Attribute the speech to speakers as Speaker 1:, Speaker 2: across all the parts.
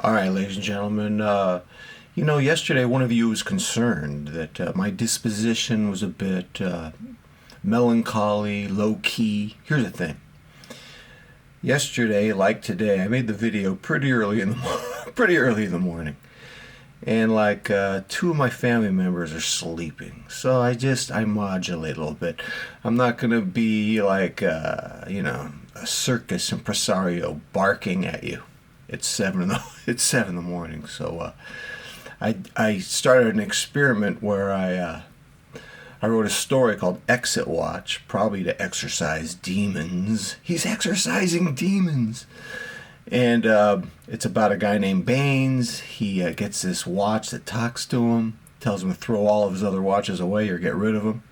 Speaker 1: All right, ladies and gentlemen. Yesterday one of you was concerned that my disposition was a bit melancholy, low key. Here's the thing. Yesterday, like today, I made the video pretty early in the morning, and two of my family members are sleeping. So I modulate a little bit. I'm not gonna be like a circus impresario barking at you. It's 7 in the morning. So I started an experiment where I wrote a story called Exit Watch, probably to exorcise demons. He's exorcising demons. And it's about a guy named Baines. He gets this watch that talks to him, tells him to throw all of his other watches away or get rid of them.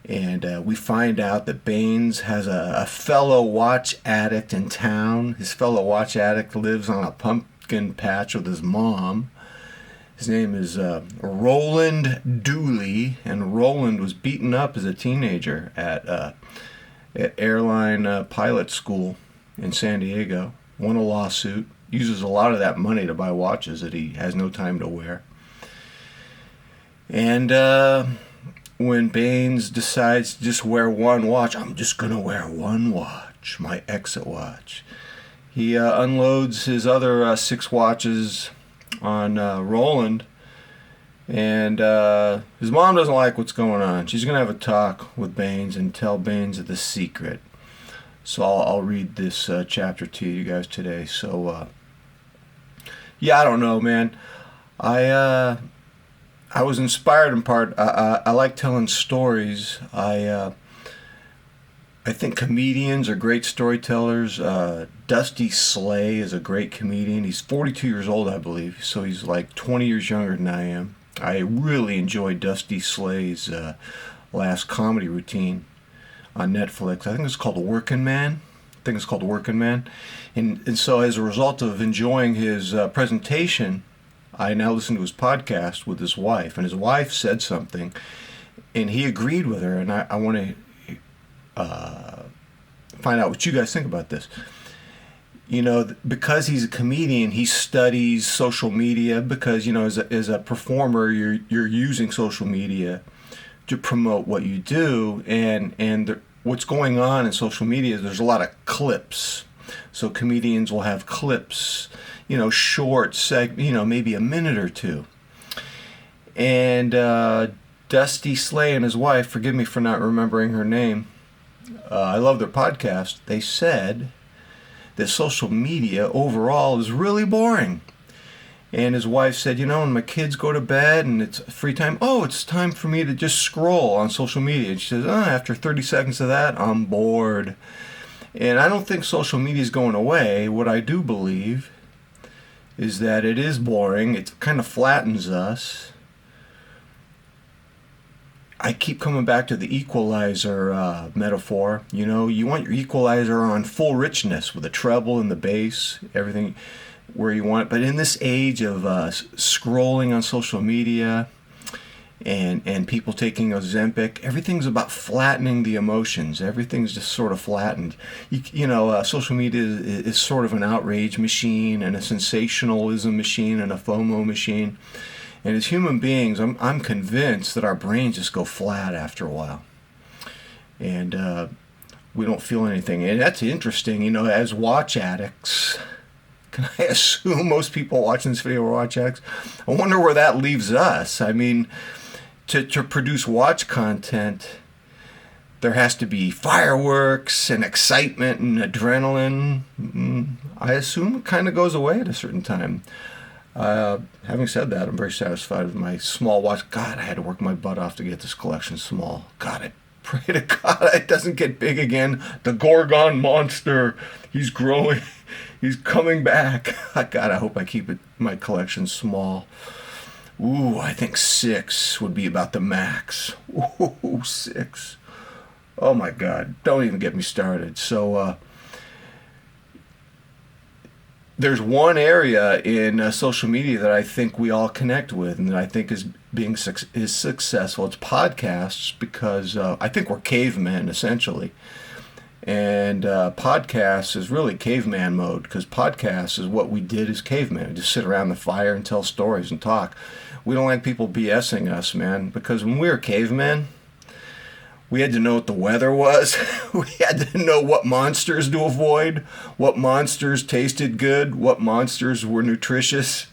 Speaker 1: And we find out that Baines has a fellow watch addict in town. His fellow watch addict lives on a pumpkin patch with his mom. His name is Roland Dooley, and Roland was beaten up as a teenager at airline pilot school in San Diego. Won a lawsuit, uses a lot of that money to buy watches that he has no time to wear. And when Baines decides to just wear one watch, I'm just going to wear one watch, my Exit Watch. He unloads his other 6 watches on Roland, and his mom doesn't like what's going on. She's going to have a talk with Baines and tell Baines the secret. So I'll read this chapter to you guys today. So, I don't know, man. I was inspired in part. I like telling stories. I think comedians are great storytellers. Dusty Slay is a great comedian. He's 42 years old, I believe, so he's like 20 years younger than I am. I really enjoyed Dusty Slay's last comedy routine on Netflix. I think it's called Working Man. And so as a result of enjoying his presentation, I now listen to his podcast with his wife, and his wife said something, and he agreed with her, and I want to find out what you guys think about this. Because he's a comedian, he studies social media, because, as a performer, you're using social media to promote what you do, and what's going on in social media is there's a lot of clips. So comedians will have clips, short maybe a minute or two. And Dusty Slay and his wife, forgive me for not remembering her name, I love their podcast. They said that social media overall is really boring. And his wife said, when my kids go to bed and it's free time, it's time for me to just scroll on social media. And she says, after 30 seconds of that, I'm bored. And I don't think social media is going away. What I do believe is that it is boring. It kind of flattens us. I keep coming back to the equalizer metaphor. You want your equalizer on full richness with the treble and the bass, everything where you want it. But in this age of scrolling on social media and people taking Ozempic, everything's about flattening the emotions. Everything's just sort of flattened. Social media is sort of an outrage machine and a sensationalism machine and a FOMO machine. And as human beings, I'm convinced that our brains just go flat after a while. And we don't feel anything. And that's interesting, as watch addicts. Can I assume most people watching this video are watch addicts? I wonder where that leaves us. I mean, to produce watch content, there has to be fireworks and excitement and adrenaline. I assume it kind of goes away at a certain time. Having said that, I'm very satisfied with my small watch. God, I had to work my butt off to get this collection small. God, I pray to God it doesn't get big again. The Gorgon monster, he's growing. He's coming back. God, I hope I keep my collection small. Ooh, I think 6 would be about the max. Ooh, 6. Oh my God, don't even get me started. So, there's one area in social media that I think we all connect with, and that I think is successful. It's podcasts, because I think we're cavemen essentially, And podcasts is really caveman mode, because podcasts is what we did as cavemen. Just sit around the fire and tell stories and talk. We don't like people BSing us, man, because when we were cavemen, we had to know what the weather was. We had to know what monsters to avoid, what monsters tasted good, what monsters were nutritious.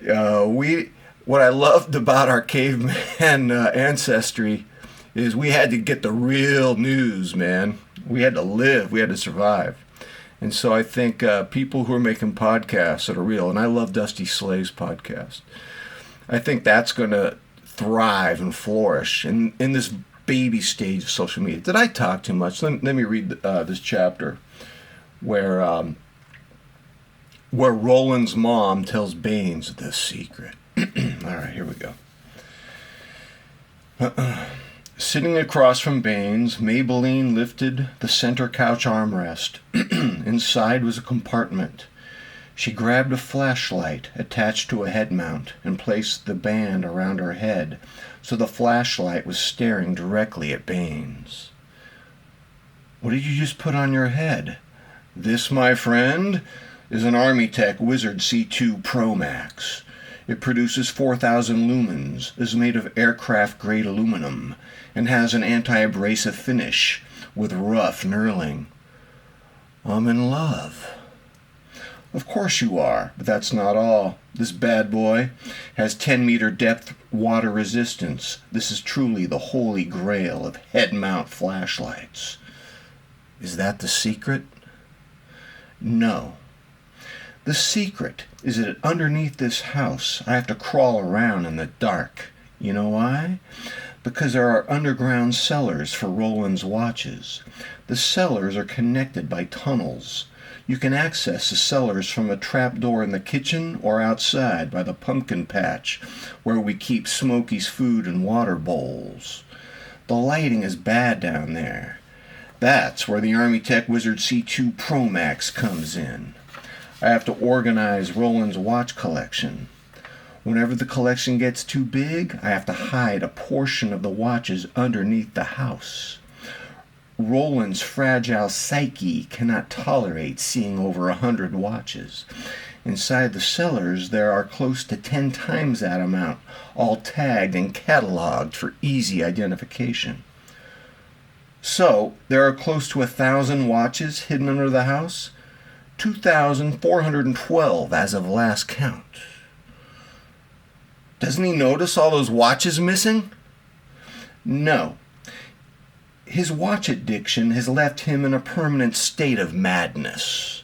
Speaker 1: What I loved about our caveman ancestry is we had to get the real news, man. We had to live. We had to survive. And so I think people who are making podcasts that are real, and I love Dusty Slay's podcast, I think that's going to thrive and flourish in this baby stage of social media. Did I talk too much? Let me read this chapter where Roland's mom tells Baines the secret. All right, here we go. Sitting across from Baines, Maybelline lifted the center couch armrest. Inside was a compartment. She grabbed a flashlight attached to a head mount and placed the band around her head so the flashlight was staring directly at Baines. "What did you just put on your head?" "This, my friend, is an Army Tech Wizard C2 Pro Max. It produces 4,000 lumens, is made of aircraft-grade aluminum, and has an anti-abrasive finish with rough knurling." "I'm in love." "Of course you are, but that's not all. This bad boy has 10-meter depth water resistance. This is truly the holy grail of head-mount flashlights." "Is that the secret?" "No. The secret is that underneath this house I have to crawl around in the dark. You know why? Because there are underground cellars for Roland's watches. The cellars are connected by tunnels. You can access the cellars from a trapdoor in the kitchen or outside by the pumpkin patch where we keep Smokey's food and water bowls. The lighting is bad down there. That's where the Army Tech Wizard C2 Pro Max comes in. I have to organize Roland's watch collection. Whenever the collection gets too big, I have to hide a portion of the watches underneath the house. Roland's fragile psyche cannot tolerate seeing over 100 watches. Inside the cellars, there are close to 10 times that amount, all tagged and cataloged for easy identification. So, there are close to 1,000 watches hidden under the house. 2,412 as of last count. Doesn't he notice all those watches missing? No. His watch addiction has left him in a permanent state of madness.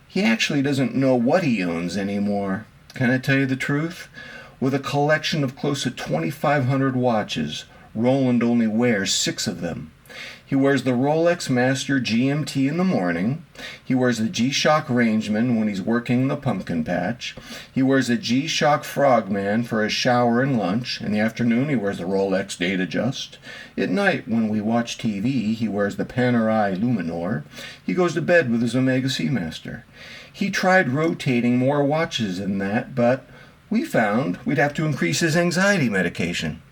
Speaker 1: He actually doesn't know what he owns anymore. Can I tell you the truth? With a collection of close to 2,500 watches, Roland only wears 6 of them. He wears the Rolex Master GMT in the morning. He wears the G-Shock Rangeman when he's working in the pumpkin patch. He wears the G-Shock Frogman for his shower and lunch. In the afternoon, he wears the Rolex Datadust. At night, when we watch TV, he wears the Panerai Luminor. He goes to bed with his Omega Seamaster. He tried rotating more watches than that, but we found we'd have to increase his anxiety medication.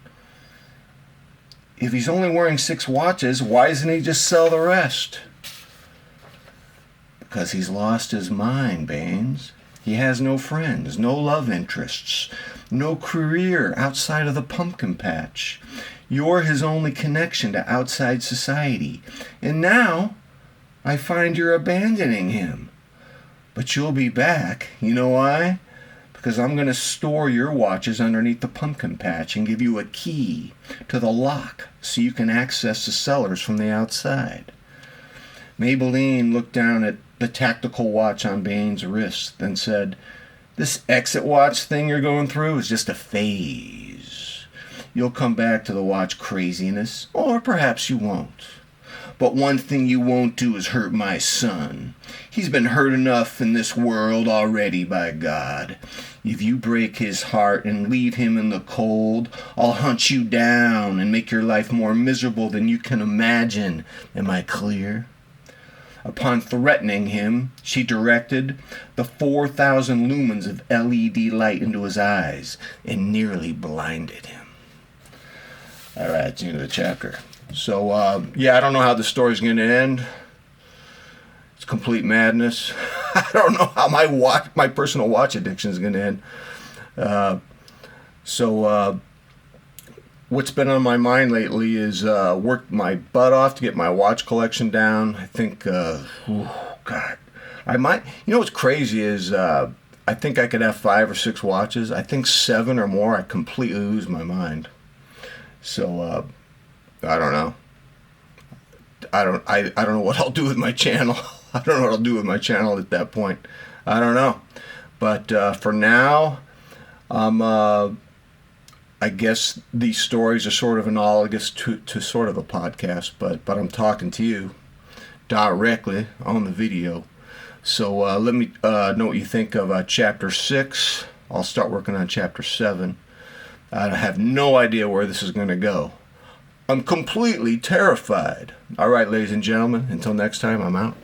Speaker 1: If he's only wearing 6 watches, why doesn't he just sell the rest? Because he's lost his mind, Baines. He has no friends, no love interests, no career outside of the pumpkin patch. You're his only connection to outside society. And now, I find you're abandoning him. But you'll be back. You know why? Because I'm going to store your watches underneath the pumpkin patch and give you a key to the lock so you can access the cellars from the outside. Maybelline looked down at the tactical watch on Baines' wrist, then said, "This exit watch thing you're going through is just a phase. You'll come back to the watch craziness, or perhaps you won't. But one thing you won't do is hurt my son. He's been hurt enough in this world already, by God. If you break his heart and leave him in the cold, I'll hunt you down and make your life more miserable than you can imagine. Am I clear?" Upon threatening him, she directed the 4,000 lumens of LED light into his eyes and nearly blinded him. All right, it's the end of the chapter. So yeah, I don't know how the story's going to end. It's complete madness. I don't know how my personal watch addiction is going to end. So what's been on my mind lately is worked my butt off to get my watch collection down. I think, God, I might. You know what's crazy is I think I could have 5 or 6 watches. I think 7 or more, I completely lose my mind. So I don't know. I don't know what I'll do with my channel. I don't know what I'll do with my channel at that point. I don't know. But for now, I guess these stories are sort of analogous to sort of a podcast, but I'm talking to you directly on the video. So let me know what you think of Chapter 6. I'll start working on Chapter 7. I have no idea where this is going to go. I'm completely terrified. All right, ladies and gentlemen, until next time, I'm out.